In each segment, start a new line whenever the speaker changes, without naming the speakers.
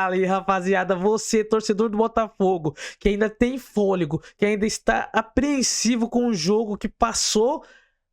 Fala aí, rapaziada, você, torcedor do Botafogo, que ainda tem fôlego, que ainda está apreensivo com o jogo que passou,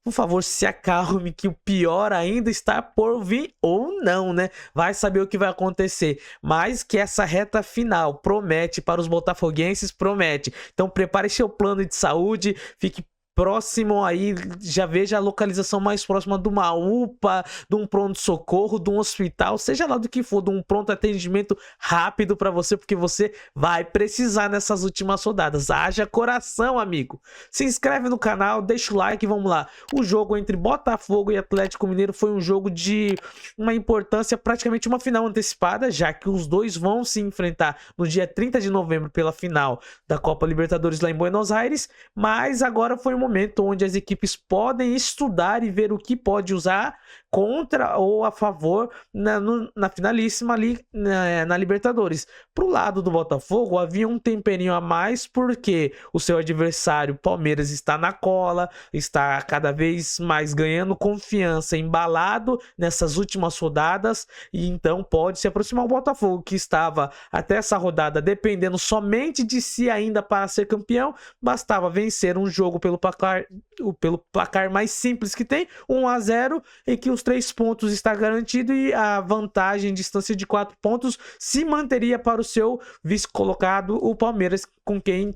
por favor, se acalme, que o pior ainda está por vir ou não, né? Vai saber o que vai acontecer, mas que essa reta final promete para os botafoguenses, promete. Então prepare seu plano de saúde, fique próximo aí, já veja a localização mais próxima de uma UPA, de um pronto-socorro, de um hospital, seja lá do que for, de um pronto atendimento rápido para você, porque você vai precisar nessas últimas rodadas. Haja coração, amigo. Se inscreve no canal, deixa o like e vamos lá. O jogo entre Botafogo e Atlético Mineiro foi um jogo de uma importância, praticamente uma final antecipada, já que os dois vão se enfrentar no dia 30 de novembro pela final da Copa Libertadores lá em Buenos Aires, mas agora foi um momento onde as equipes podem estudar e ver o que pode usar contra ou a favor na finalíssima ali na Libertadores. Pro lado do Botafogo havia um temperinho a mais, porque o seu adversário Palmeiras está na cola, está cada vez mais ganhando confiança, embalado nessas últimas rodadas, e então pode se aproximar o Botafogo, que estava até essa rodada dependendo somente de si ainda para ser campeão. Bastava vencer um jogo pelo placar mais simples que tem, 1-0, e que os 3 pontos está garantido e a vantagem, distância de 4 pontos, se manteria para o seu vice-colocado, o Palmeiras, com quem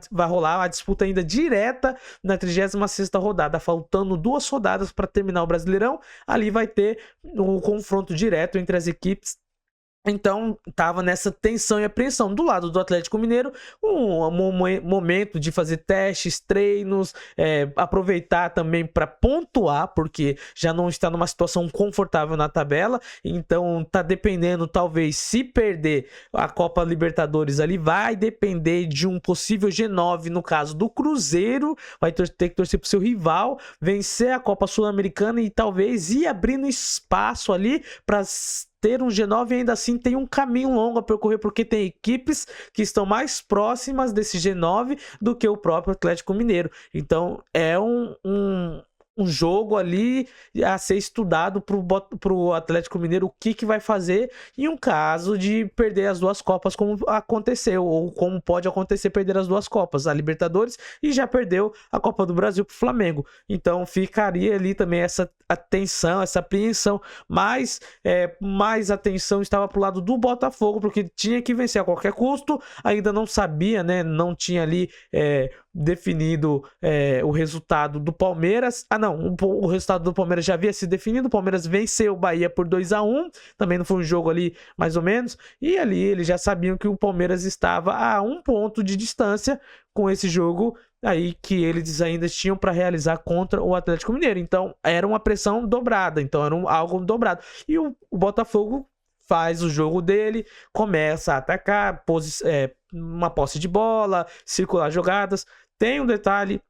vai rolar a disputa ainda direta na 36ª rodada, faltando 2 rodadas para terminar o Brasileirão. Ali vai ter um confronto direto entre as equipes. Então, tava nessa tensão e apreensão. Do lado do Atlético Mineiro, um momento de fazer testes, treinos, aproveitar também para pontuar, porque já não está numa situação confortável na tabela. Então, tá dependendo, talvez, se perder a Copa Libertadores ali, vai depender de um possível G9, no caso do Cruzeiro. Vai ter que torcer pro seu rival, vencer a Copa Sul-Americana e talvez ir abrindo espaço ali para ter um G9, e ainda assim tem um caminho longo a percorrer, porque tem equipes que estão mais próximas desse G9 do que o próprio Atlético Mineiro. Então é um jogo ali a ser estudado pro Atlético Mineiro, o que vai fazer em um caso de perder as 2 Copas, como aconteceu, ou como pode acontecer perder as 2 Copas, a Libertadores, e já perdeu a Copa do Brasil pro Flamengo. Então ficaria ali também essa atenção, essa apreensão, mas mais atenção estava pro lado do Botafogo, porque tinha que vencer a qualquer custo. Ainda não sabia, né, não tinha ali definido o resultado do Palmeiras. O resultado do Palmeiras já havia se definido. O Palmeiras venceu o Bahia por 2-1, também não foi um jogo ali mais ou menos, e ali eles já sabiam que o Palmeiras estava a 1 ponto de distância com esse jogo aí que eles ainda tinham para realizar contra o Atlético Mineiro. Então era uma pressão dobrada, então era algo dobrado. E o Botafogo faz o jogo dele, começa a atacar, uma posse de bola, circular jogadas. Tem um detalhe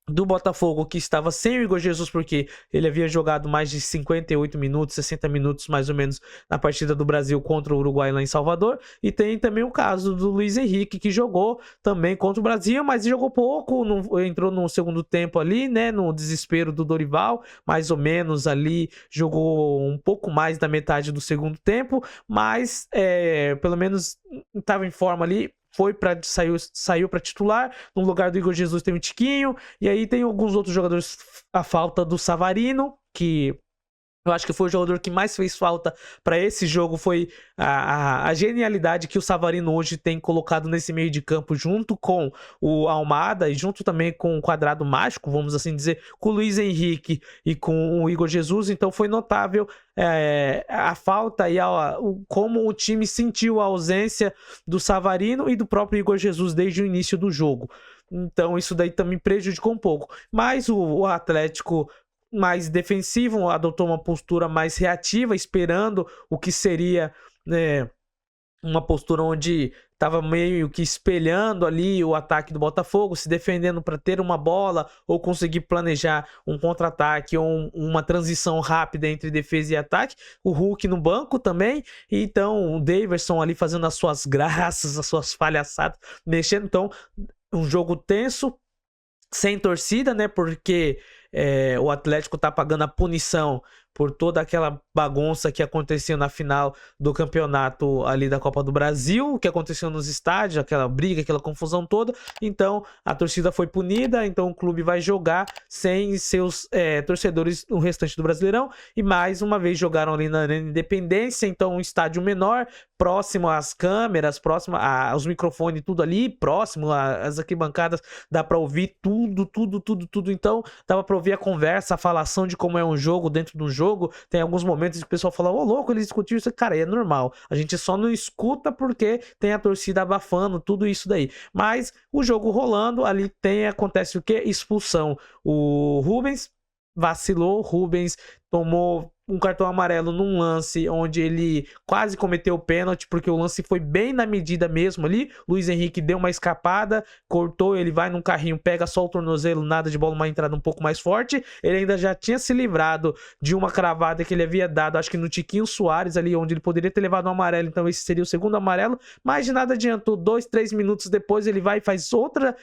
do Botafogo, que estava sem o Igor Jesus, porque ele havia jogado mais de 58 minutos, 60 minutos mais ou menos na partida do Brasil contra o Uruguai lá em Salvador. E tem também o caso do Luiz Henrique, que jogou também contra o Brasil, mas jogou pouco, entrou no segundo tempo ali, né, no desespero do Dorival, mais ou menos ali, jogou um pouco mais da metade do segundo tempo, mas pelo menos estava em forma ali. Saiu para titular. No lugar do Igor Jesus tem o Tiquinho. E aí tem alguns outros jogadores. A falta do Savarino, que eu acho que foi o jogador que mais fez falta para esse jogo. Foi a genialidade que o Savarino hoje tem colocado nesse meio de campo, junto com o Almada e junto também com o quadrado mágico, vamos assim dizer, com o Luiz Henrique e com o Igor Jesus. Então foi notável a falta e como o time sentiu a ausência do Savarino e do próprio Igor Jesus desde o início do jogo. Então isso daí também prejudicou um pouco. Mas o Atlético, mais defensivo, adotou uma postura mais reativa, esperando o que seria, né, uma postura onde estava meio que espelhando ali o ataque do Botafogo, se defendendo para ter uma bola ou conseguir planejar um contra-ataque ou uma transição rápida entre defesa e ataque. O Hulk no banco também, e então o Daverson ali fazendo as suas graças, as suas palhaçadas, mexendo. Então um jogo tenso, sem torcida, né, porque o Atlético tá pagando a punição por toda aquela bagunça que aconteceu na final do campeonato ali da Copa do Brasil, o que aconteceu nos estádios, aquela briga, aquela confusão toda. Então a torcida foi punida, então o clube vai jogar sem seus torcedores no restante do Brasileirão, e mais uma vez jogaram ali na Arena Independência, então um estádio menor, próximo às câmeras, próximo aos microfones, tudo ali, próximo às arquibancadas, dá pra ouvir tudo. Então dava pra ouvir a conversa, a falação de como é um jogo dentro do jogo. Tem alguns momentos que o pessoal fala, ô louco, eles discutiram isso. Cara, é normal, a gente só não escuta porque tem a torcida abafando tudo isso daí. Mas o jogo rolando, ali acontece o que? Expulsão. O Rubens vacilou, Rubens tomou um cartão amarelo num lance onde ele quase cometeu o pênalti, porque o lance foi bem na medida mesmo ali. Luiz Henrique deu uma escapada, cortou, ele vai num carrinho, pega só o tornozelo, nada de bola, uma entrada um pouco mais forte. Ele ainda já tinha se livrado de uma cravada que ele havia dado, acho que no Tiquinho Soares ali, onde ele poderia ter levado um amarelo, então esse seria o segundo amarelo, mas de nada adiantou. 2-3 minutos depois ele vai e faz outra,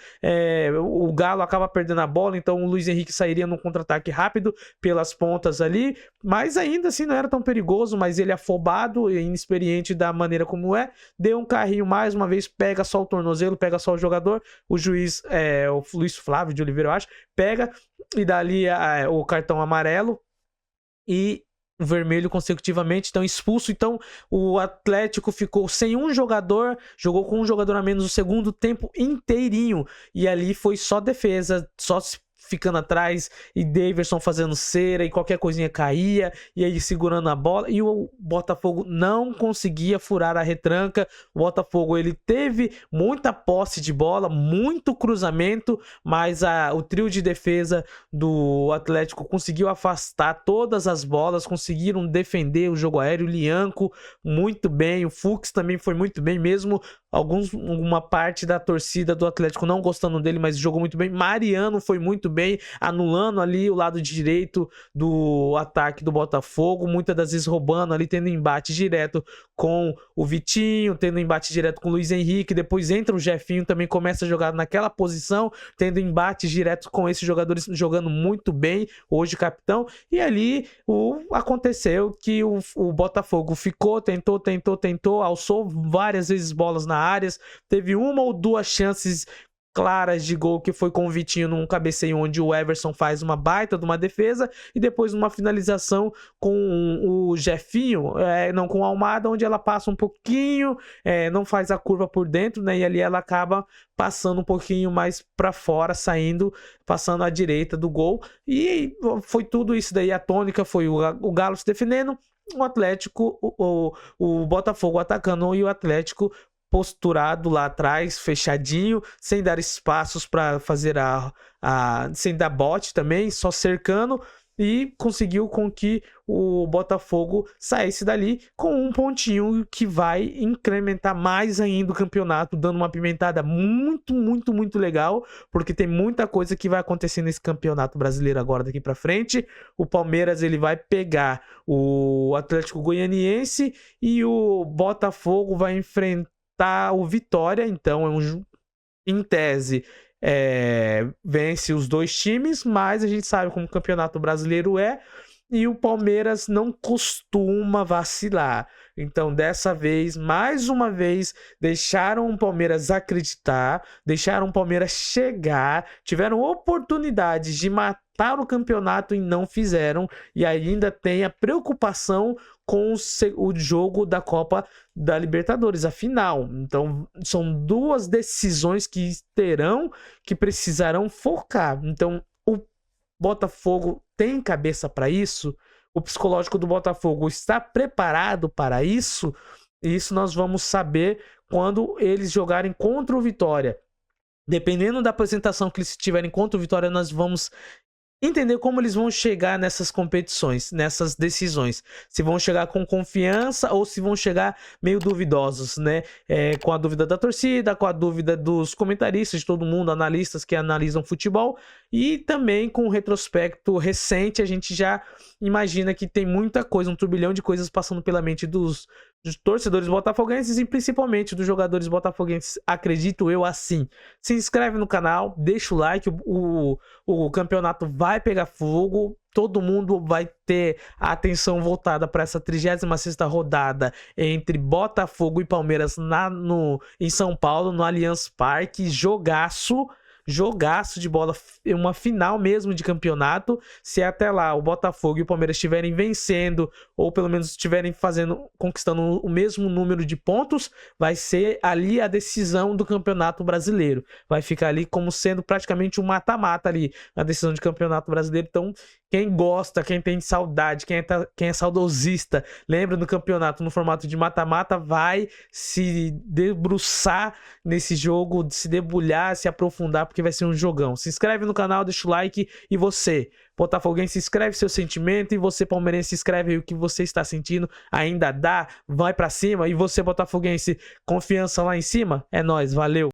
o Galo acaba perdendo a bola, então o Luiz Henrique sairia num contra-ataque rápido pelas pontas ali, mas ainda assim não era tão perigoso, mas ele afobado e inexperiente da maneira como deu um carrinho mais uma vez, pega só o tornozelo, pega só o jogador, o juiz, o Luiz Flávio de Oliveira, eu acho, pega e dá ali o cartão amarelo e o vermelho consecutivamente, então expulso. Então o Atlético ficou sem um jogador, jogou com um jogador a menos o segundo tempo inteirinho, e ali foi só defesa, só ficando atrás, e Daverson fazendo cera, e qualquer coisinha caía, e aí segurando a bola, e o Botafogo não conseguia furar a retranca. O Botafogo, ele teve muita posse de bola, muito cruzamento, mas o trio de defesa do Atlético conseguiu afastar todas as bolas, conseguiram defender o jogo aéreo. O Lianco muito bem, o Fux também foi muito bem, mesmo uma parte da torcida do Atlético não gostando dele, mas jogou muito bem. Mariano foi muito bem, anulando ali o lado direito do ataque do Botafogo, muitas das vezes roubando ali, tendo embate direto com o Vitinho, tendo embate direto com o Luiz Henrique. Depois entra o Jefinho, também começa a jogar naquela posição, tendo embate direto com esses jogadores, jogando muito bem, hoje capitão. E ali aconteceu que o Botafogo ficou, tentou, alçou várias vezes bolas na áreas, teve uma ou duas chances claras de gol, que foi com o Vitinho num cabeceio onde o Everson faz uma baita de uma defesa, e depois uma finalização com o Jefinho, não, com o Almada, onde ela passa um pouquinho, não faz a curva por dentro, né, e ali ela acaba passando um pouquinho mais para fora, passando à direita do gol, e foi tudo isso daí. A tônica foi o Galo se defendendo, o Atlético, o Botafogo atacando, e o Atlético posturado lá atrás, fechadinho, sem dar espaços para fazer sem dar bote também, só cercando, e conseguiu com que o Botafogo saísse dali com um pontinho que vai incrementar mais ainda o campeonato, dando uma pimentada muito legal, porque tem muita coisa que vai acontecer nesse campeonato brasileiro agora daqui para frente. O Palmeiras, ele vai pegar o Atlético Goianiense, e o Botafogo vai enfrentar o Vitória. Então em tese vence os dois times, mas a gente sabe como o campeonato brasileiro e o Palmeiras não costuma vacilar. Então dessa vez, mais uma vez, deixaram o Palmeiras acreditar, deixaram o Palmeiras chegar, tiveram oportunidades de matar o campeonato e não fizeram, e ainda tem a preocupação com o jogo da Copa da Libertadores, a final. Então são duas decisões que precisarão focar. Então o Botafogo tem cabeça para isso? O psicológico do Botafogo está preparado para isso? E isso nós vamos saber quando eles jogarem contra o Vitória. Dependendo da apresentação que eles tiverem contra o Vitória, nós vamos entender como eles vão chegar nessas competições, nessas decisões. Se vão chegar com confiança ou se vão chegar meio duvidosos, né? Com a dúvida da torcida, com a dúvida dos comentaristas, de todo mundo, analistas que analisam futebol, e também com o retrospecto recente, a gente já imagina que tem muita coisa, um turbilhão de coisas passando pela mente dos torcedores botafoguenses e principalmente dos jogadores botafoguenses, acredito eu assim. Se inscreve no canal, deixa o like, o campeonato vai pegar fogo. todo mundo vai ter a atenção voltada para essa 36ª rodada entre Botafogo e Palmeiras em São Paulo, no Allianz Parque. Jogaço de bola, uma final mesmo de campeonato. Se até lá o Botafogo e o Palmeiras estiverem vencendo, ou pelo menos estiverem conquistando o mesmo número de pontos, vai ser ali a decisão do Campeonato Brasileiro. Vai ficar ali como sendo praticamente um mata-mata ali na decisão de Campeonato Brasileiro. Então, quem gosta, quem tem saudade, quem é saudosista, lembra do campeonato no formato de mata-mata, vai se debruçar nesse jogo, se debulhar, se aprofundar, porque vai ser um jogão. Se inscreve no canal, deixa o like. E você, botafoguense, escreve seu sentimento. E você, palmeirense, escreve aí o que você está sentindo. Ainda dá? Vai pra cima. E você, botafoguense, confiança lá em cima? É nóis, valeu!